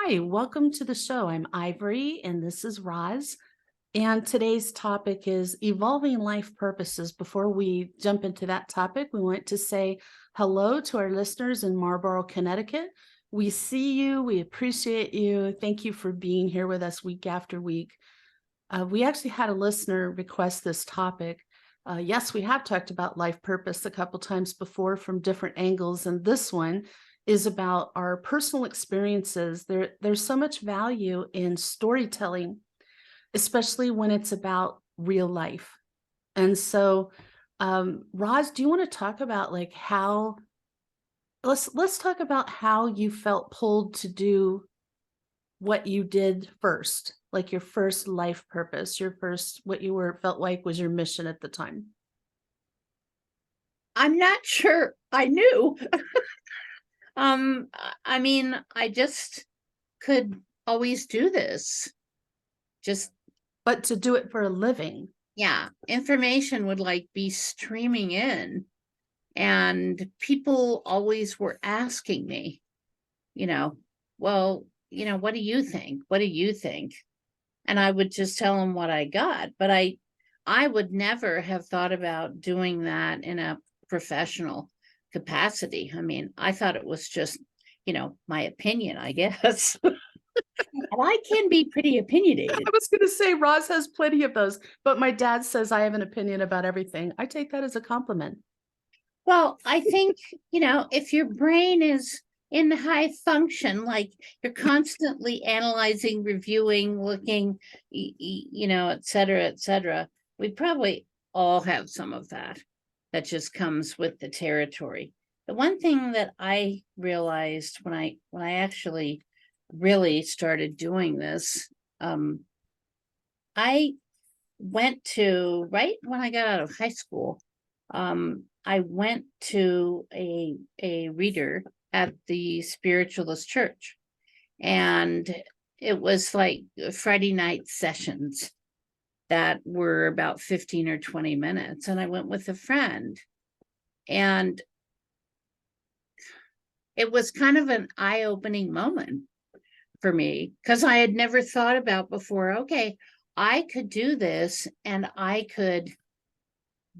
Hi, welcome to the show. I'm Ivory and this is Roz. And today's topic is evolving life purposes. Before we jump into that topic, we want to say hello to our listeners in Marlborough, Connecticut. We see you, we appreciate you. Thank you for being here with us week after week. We actually had a listener request this topic. Yes, we have talked about life purpose a couple times before from different angles, and this one is about our personal experiences. There's so much value in storytelling, especially when it's about real life. And so, Roz, do you want to talk about like how? Let's talk about how you felt pulled to do what you did first, like your first life purpose, your first what you were felt like was your mission at the time. I'm not sure I knew. I mean, I just could always do this. Just, But to do it for a living. yeah, information would like be streaming in, and people always were asking me, you know, well, what do you think? What do you think? And I would just tell them what I got, but I would never have thought about doing that in a professional capacity. I mean, I thought it was just, my opinion, I guess. And I can be pretty opinionated. I was going to say Roz has plenty of those, but my dad says I have an opinion about everything. I take that as a compliment. Well, I think, if your brain is in high function, like you're constantly analyzing, reviewing, looking, et cetera, we probably all have some of that. That just comes with the territory. The one thing that I realized when I actually really started doing this, I went to, right when I got out of high school, I went to a reader at the spiritualist church, and it was like Friday night sessions that were about 15 or 20 minutes, and I went with a friend, and it was kind of an eye-opening moment for me because I had never thought about before, okay, I could do this and I could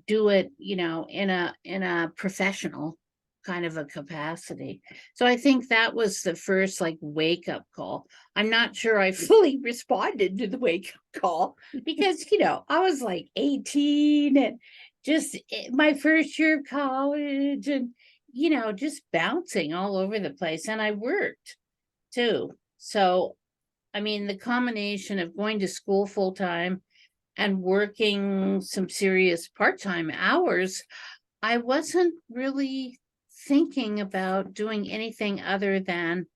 do it, in a professional kind of a capacity. So I think that was the first like wake up call. I'm not sure I fully responded to the wake up call because, I was like 18 and just my first year of college and, just bouncing all over the place. And I worked too. So, I mean, the combination of going to school full time and working some serious part-time hours, I wasn't really thinking about doing anything other than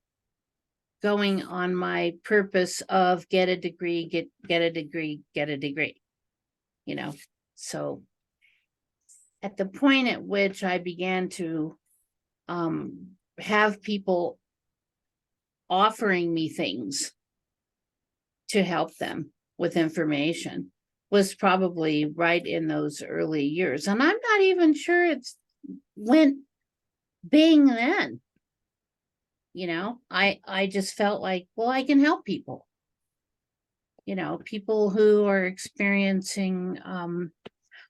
going on my purpose of get a degree, get a degree, get a degree, So at the point at which I began to have people offering me things to help them with information was probably right in those early years. And I'm not even sure it's went bing then. I just felt like, well, I can help people. People who are experiencing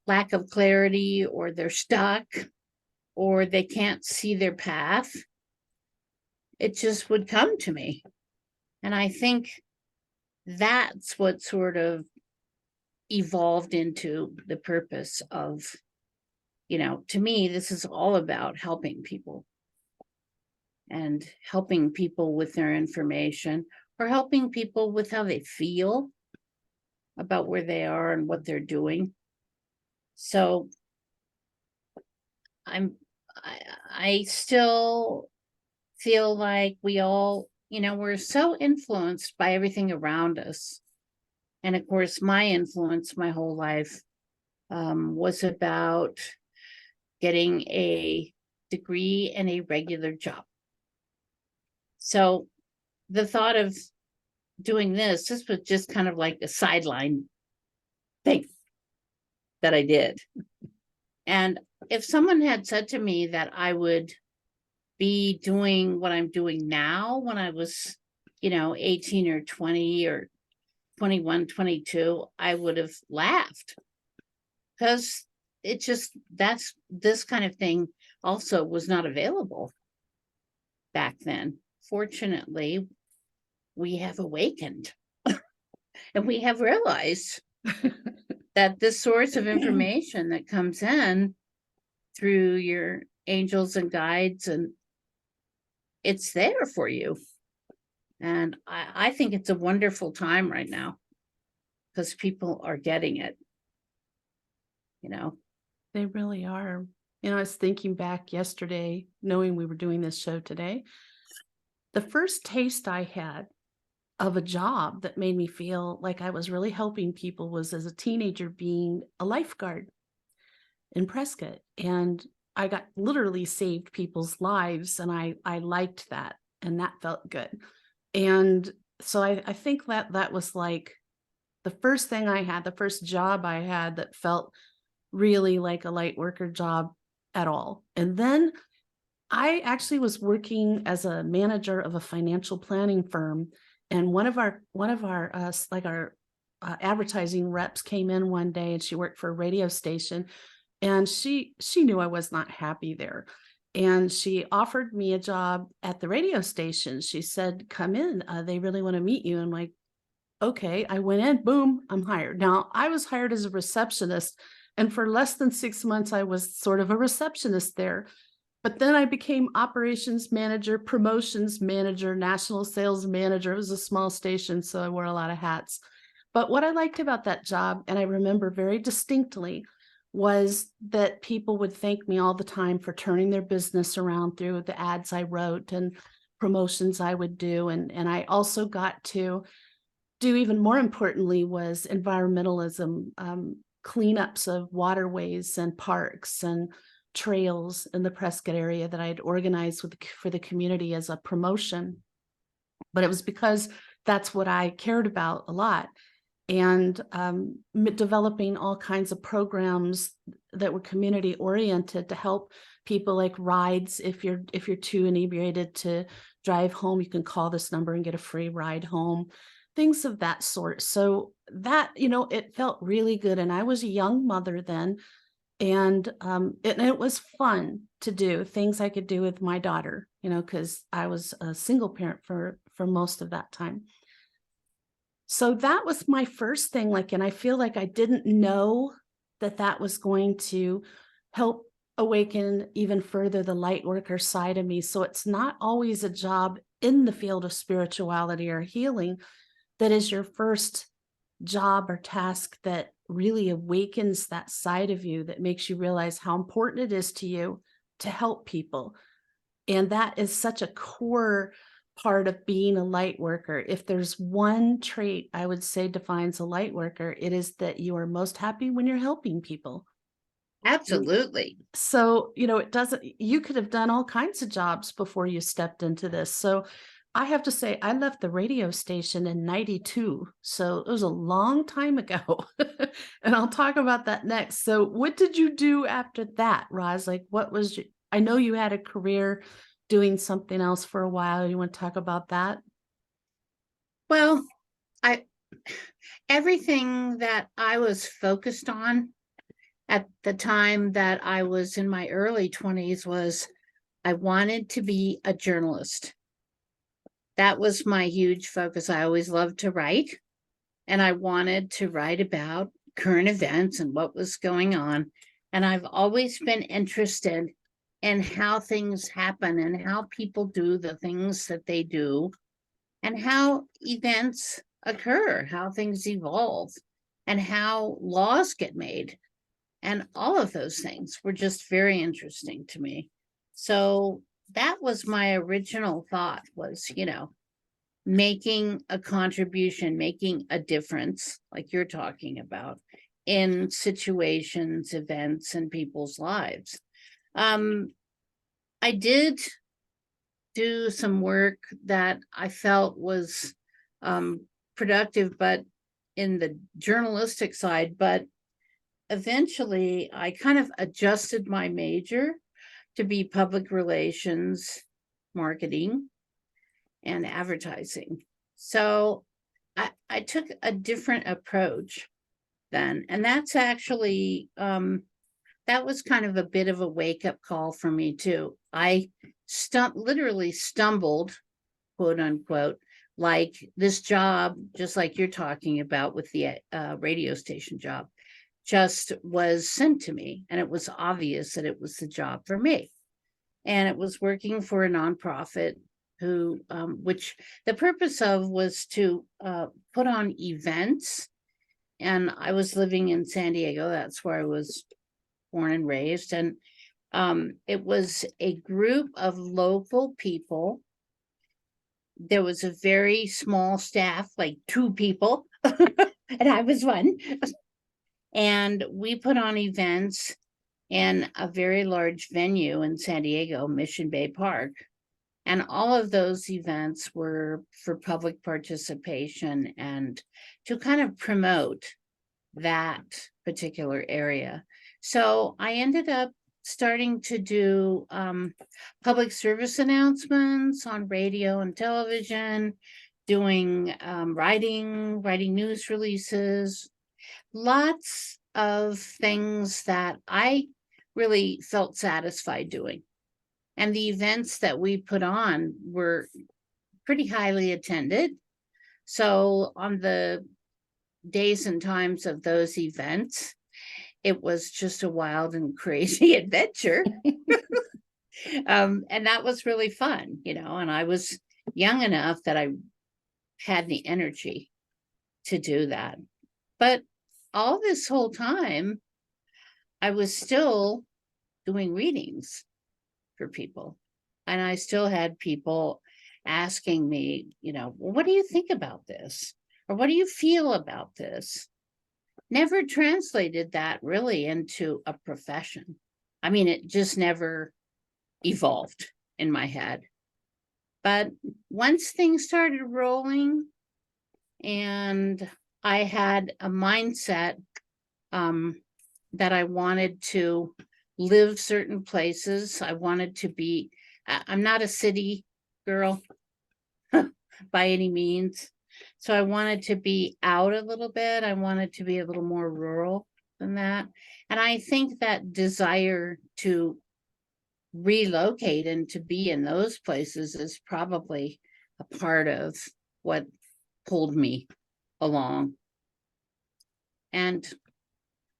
lack of clarity, or they're stuck, or they can't see their path. It just would come to me. And I think that's what sort of evolved into the purpose of, to me, this is all about helping people and helping people with their information, or helping people with how they feel about where they are and what they're doing. So I still feel like we all, we're so influenced by everything around us. And of course, my influence my whole life was about getting a degree and a regular job. So the thought of doing this was just kind of like a sideline thing that I did. And if someone had said to me that I would be doing what I'm doing now when I was 18 or 20 or 21, 22, I would have laughed, because this kind of thing also was not available back then. Fortunately, we have awakened and we have realized that this source of information that comes in through your angels and guides, and it's there for you. And I think it's a wonderful time right now, because people are getting it. They really are. I was thinking back yesterday, knowing we were doing this show today. The first taste I had of a job that made me feel like I was really helping people was as a teenager being a lifeguard in Prescott. And I got literally saved people's lives, and I liked that, and that felt good. And so I think that was like the first thing I had, the first job I had that felt really like a light worker job at all. And then I actually was working as a manager of a financial planning firm, and one of our advertising reps came in one day, and she worked for a radio station, and she knew I was not happy there. And she offered me a job at the radio station. She said, "Come in. They really want to meet you." I'm like, okay. I went in, boom, I'm hired. Now, I was hired as a receptionist, and for less than 6 months, I was sort of a receptionist there. But then I became operations manager, promotions manager, national sales manager. It was a small station, so I wore a lot of hats. But what I liked about that job, and I remember very distinctly, was that people would thank me all the time for turning their business around through the ads I wrote and promotions I would do. And I also got to do, even more importantly, was environmentalism, cleanups of waterways and parks and trails in the Prescott area that I had organized for the community as a promotion. But it was because that's what I cared about a lot. And developing all kinds of programs that were community oriented to help people, like rides. If you're too inebriated to drive home, you can call this number and get a free ride home, things of that sort. So that, it felt really good. And I was a young mother then, and it was fun to do things I could do with my daughter, because I was a single parent for most of that time. So that was my first thing, and I feel like I didn't know that was going to help awaken even further the light worker side of me. So it's not always a job in the field of spirituality or healing that is your first job or task that really awakens that side of you, that makes you realize how important it is to you to help people. And that is such a core part of being a light worker. If there's one trait I would say defines a light worker, it is that you are most happy when you're helping people. Absolutely. So, you could have done all kinds of jobs before you stepped into this. So I have to say, I left the radio station in 92. So it was a long time ago. And I'll talk about that next. So what did you do after that, Roz? I know you had a career doing something else for a while. You want to talk about that? Well, everything that I was focused on at the time that I was in my early 20s was I wanted to be a journalist. That was my huge focus. I always loved to write, and I wanted to write about current events and what was going on. And I've always been interested in how things happen and how people do the things that they do, and how events occur, how things evolve, and how laws get made. And all of those things were just very interesting to me. So that was my original thought, was, making a contribution, making a difference, like you're talking about, in situations, events, and people's lives. I did do some work that I felt was productive, but in the journalistic side, but eventually I kind of adjusted my major to be public relations, marketing, and advertising. So I took a different approach then. And that's actually, that was kind of a bit of a wake up call for me too. I literally stumbled, quote unquote, like this job, just like you're talking about with the radio station job, just was sent to me. And it was obvious that it was the job for me. And it was working for a nonprofit who, which the purpose of was to put on events. And I was living in San Diego. That's where I was born and raised. And it was a group of local people. There was a very small staff, like 2 people, and I was one. And we put on events in a very large venue in San Diego, Mission Bay Park. And all of those events were for public participation and to kind of promote that particular area. So I ended up starting to do public service announcements on radio and television, doing writing news releases, lots of things that I really felt satisfied doing. And the events that we put on were pretty highly attended. So on the days and times of those events, it was just a wild and crazy adventure. And that was really fun, and I was young enough that I had the energy to do that. But all this whole time, I was still doing readings for people. And I still had people asking me, well, what do you think about this? Or what do you feel about this? Never translated that really into a profession. I mean, it just never evolved in my head. But once things started rolling and I had a mindset that I wanted to live certain places, I wanted to be, I'm not a city girl by any means. So I wanted to be out a little bit. I wanted to be a little more rural than that. And I think that desire to relocate and to be in those places is probably a part of what pulled me along. And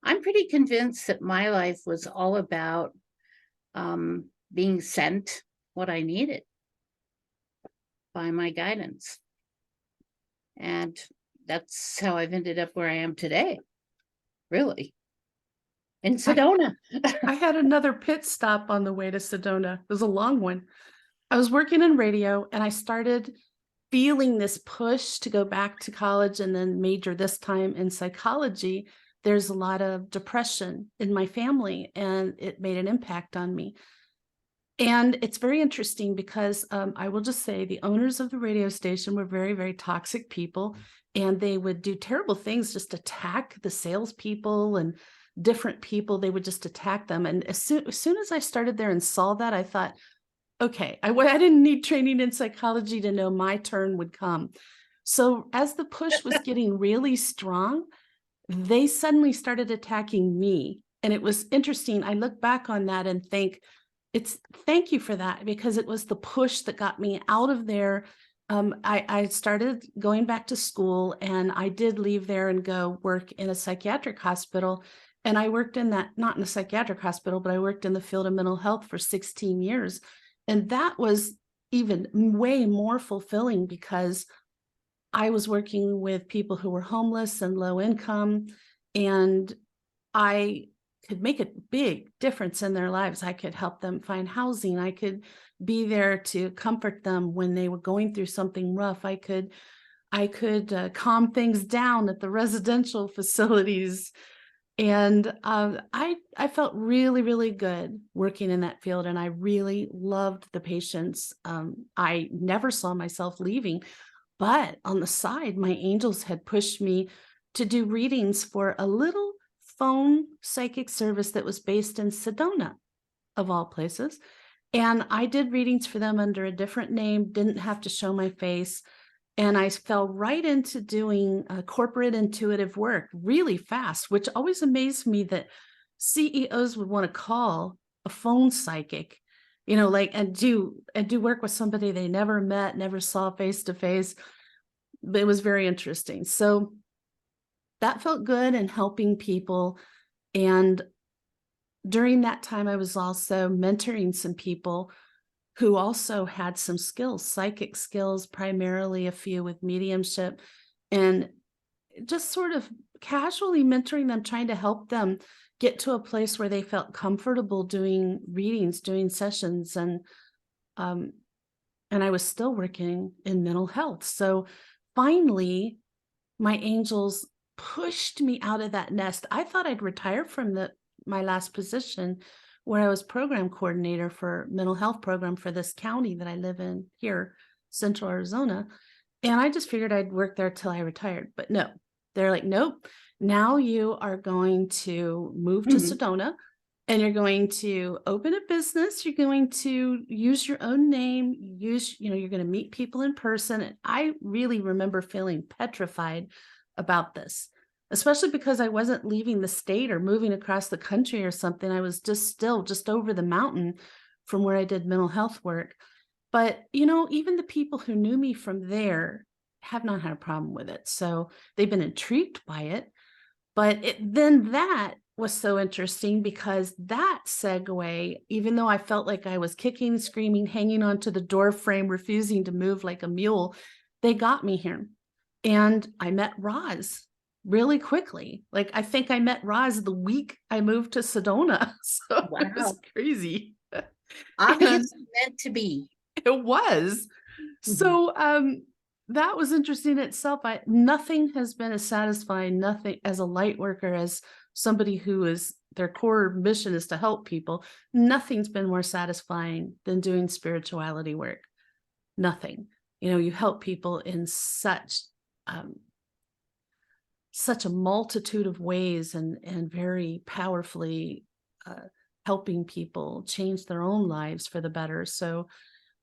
I'm pretty convinced that my life was all about being sent what I needed by my guidance. And that's how I've ended up where I am today, really, in Sedona. I had another pit stop on the way to Sedona. It was a long one. I was working in radio and I started feeling this push to go back to college and then major this time in psychology. There's a lot of depression in my family and it made an impact on me. And it's very interesting because I will just say the owners of the radio station were very, very toxic people, and they would do terrible things, just attack the salespeople and different people. They would just attack them. And as soon as I started there and saw that, I thought, okay, I didn't need training in psychology to know my turn would come. So as the push was getting really strong, they suddenly started attacking me. And it was interesting. I look back on that and think, thank you for that, because it was the push that got me out of there. I started going back to school and I did leave there and go work in a psychiatric hospital. And I worked in that, not in a psychiatric hospital, but I worked in the field of mental health for 16 years. And that was even way more fulfilling because I was working with people who were homeless and low income, and I could make a big difference in their lives. I could help them find housing. I could be there to comfort them when they were going through something rough. I could calm things down at the residential facilities. And I felt really, really good working in that field. And I really loved the patients. I never saw myself leaving, but on the side, my angels had pushed me to do readings for a little phone psychic service that was based in Sedona, of all places. And I did readings for them under a different name, didn't have to show my face. And I fell right into doing corporate intuitive work really fast, which always amazed me that CEOs would want to call a phone psychic, like and do work with somebody they never met, never saw face to face. But it was very interesting. So that felt good and helping people. And during that time, I was also mentoring some people who also had some skills, psychic skills, primarily a few with mediumship, and just sort of casually mentoring them, trying to help them get to a place where they felt comfortable doing readings, doing sessions. Um, and I was still working in mental health. So finally, my angels pushed me out of that nest. I thought I'd retire from my last position where I was program coordinator for mental health program for this county that I live in here, Central Arizona. And I just figured I'd work there till I retired. But no, they're like, nope, now you are going to move to Mhm. Sedona and you're going to open a business. You're going to use your own name, you're going to meet people in person. And I really remember feeling petrified about this, especially because I wasn't leaving the state or moving across the country or something. I was just over the mountain from where I did mental health work. But, even the people who knew me from there have not had a problem with it. So they've been intrigued by it. But then that was so interesting because that segue, even though I felt like I was kicking, screaming, hanging onto the door frame, refusing to move like a mule, they got me here. And I met Roz really quickly. Like, I think I met Roz the week I moved to Sedona. So it was Wow. crazy. And Obviously meant to be. it was. Mhm. So that was interesting in itself. Nothing has been as satisfying, nothing as a light worker, as somebody who is their core mission is to help people. Nothing's been more satisfying than doing spirituality work. Nothing. You help people in um, such a multitude of ways and very powerfully uh, helping people change their own lives for the better. So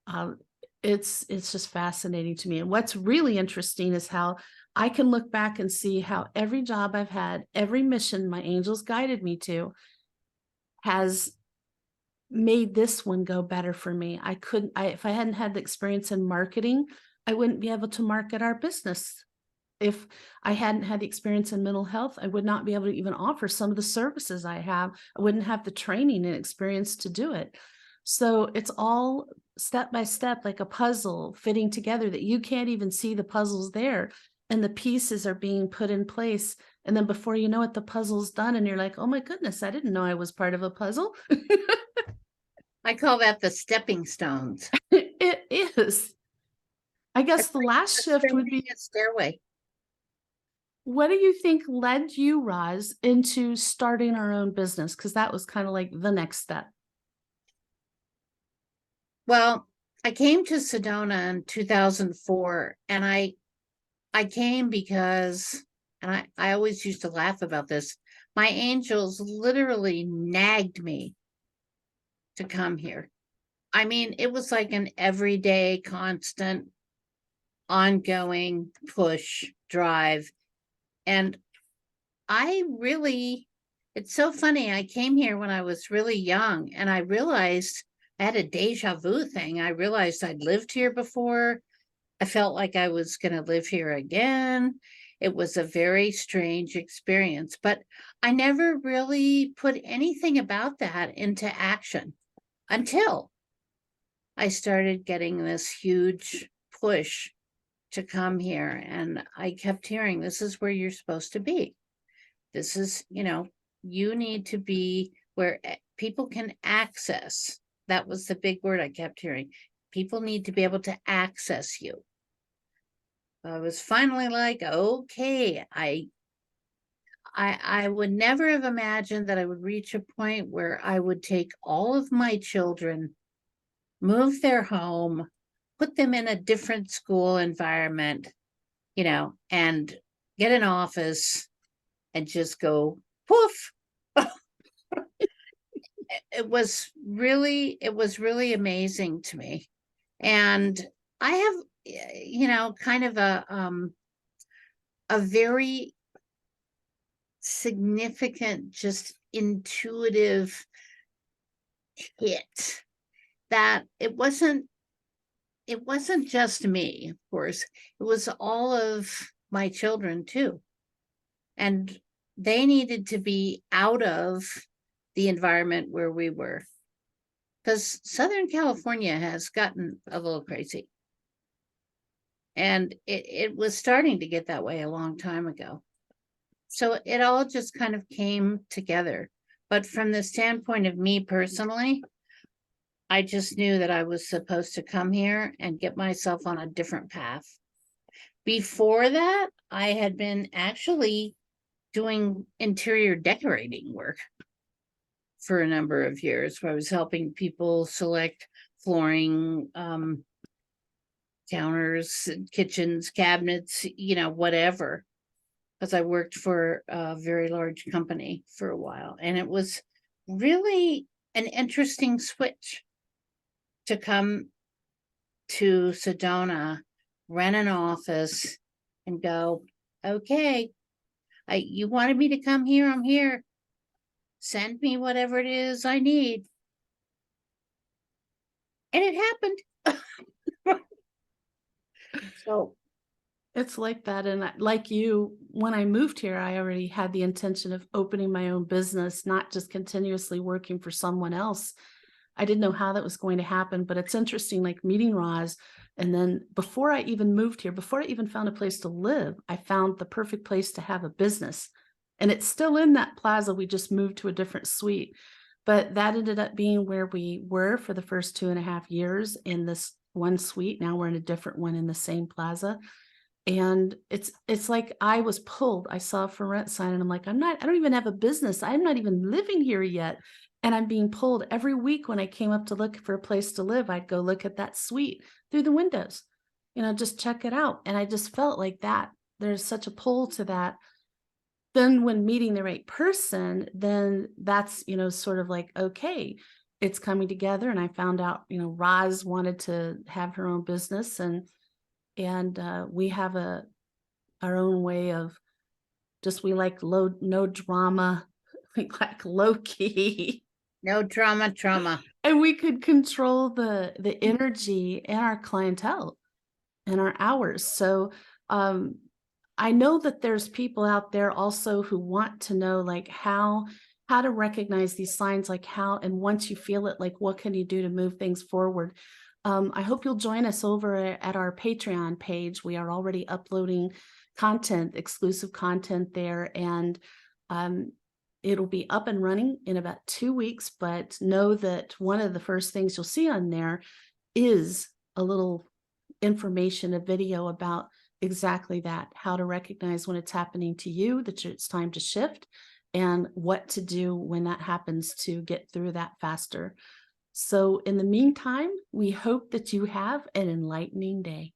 um, it's just fascinating to me. And what's really interesting is how I can look back and see how every job I've had, every mission my angels guided me to, has made this one go better for me. If I hadn't had the experience in marketing, I wouldn't be able to market our business. If I hadn't had the experience in mental health, I would not be able to even offer some of the services I have. I wouldn't have the training and experience to do it. So it's all step by step, like a puzzle fitting together that you can't even see the puzzles there. And the pieces are being put in place. And then before you know it, the puzzle's done. And you're like, oh my goodness, I didn't know I was part of a puzzle. I call that the stepping stones. It is. I guess It's the like last shift would ascending be, a stairway. what do you think led you, Roz, into starting our own business? Because that was kind of like the next step. Well, I came to Sedona in 2004, and I came because, and I always used to laugh about this. My angels literally nagged me to come here. I mean, it was like an everyday, constant, ongoing push, drive. And it's so funny. I came here when I was really young, and I realized I had a deja vu thing. I realized I'd lived here before. I felt like I was going to live here again. It was a very strange experience, but I never really put anything about that into action until I started getting this huge push to come here. And I kept hearing, this is where you're supposed to be. This is, you need to be where people can access. That was the big word I kept hearing. People need to be able to access you. I was finally like, okay, I would never have imagined that I would reach a point where I would take all of my children, move their home, put them in a different school environment, and get an office and just go poof. it was really amazing to me. And I have, kind of a very significant, just intuitive hit that it wasn't just me, of course, it was all of my children too. And they needed to be out of the environment where we were. Because Southern California has gotten a little crazy. And it was starting to get that way a long time ago. So it all just kind of came together. But from the standpoint of me personally, I just knew that I was supposed to come here and get myself on a different path. Before that, I had been actually doing interior decorating work for a number of years, where I was helping people select flooring, counters, kitchens, cabinets, whatever. Because I worked for a very large company for a while. And it was really an interesting switch to come to Sedona, rent an office, and go, okay, you wanted me to come here, I'm here. Send me whatever it is I need. And it happened. So It's like that. And like you, when I moved here, I already had the intention of opening my own business, not just continuously working for someone else. I didn't know how that was going to happen, but it's interesting, like meeting Roz. And then before I even moved here, before I even found a place to live, I found the perfect place to have a business. And it's still in that plaza. We just moved to a different suite. But that ended up being where we were for the first 2.5 years in this one suite. Now we're in a different one in the same plaza. And it's like I was pulled. I saw a for rent sign and I'm like, I don't even have a business. I'm not even living here yet. And I'm being pulled every week. When I came up to look for a place to live, I'd go look at that suite through the windows, just check it out. And I just felt like that. There's such a pull to that. Then when meeting the right person, then that's, sort of like, okay, it's coming together. And I found out, Roz wanted to have her own business, and we have our own way of just, we like no drama, we like low key. no trauma. And we could control the energy and our clientele and our hours. So I know that there's people out there also who want to know, like, how to recognize these signs, like how, and once you feel it, like, what can you do to move things forward? I hope you'll join us over at our Patreon page. We are already uploading content, exclusive content there, and it'll be up and running in about 2 weeks. But know that one of the first things you'll see on there is a little information, a video about exactly that, how to recognize when it's happening to you, that it's time to shift, and what to do when that happens to get through that faster. So in the meantime, we hope that you have an enlightening day.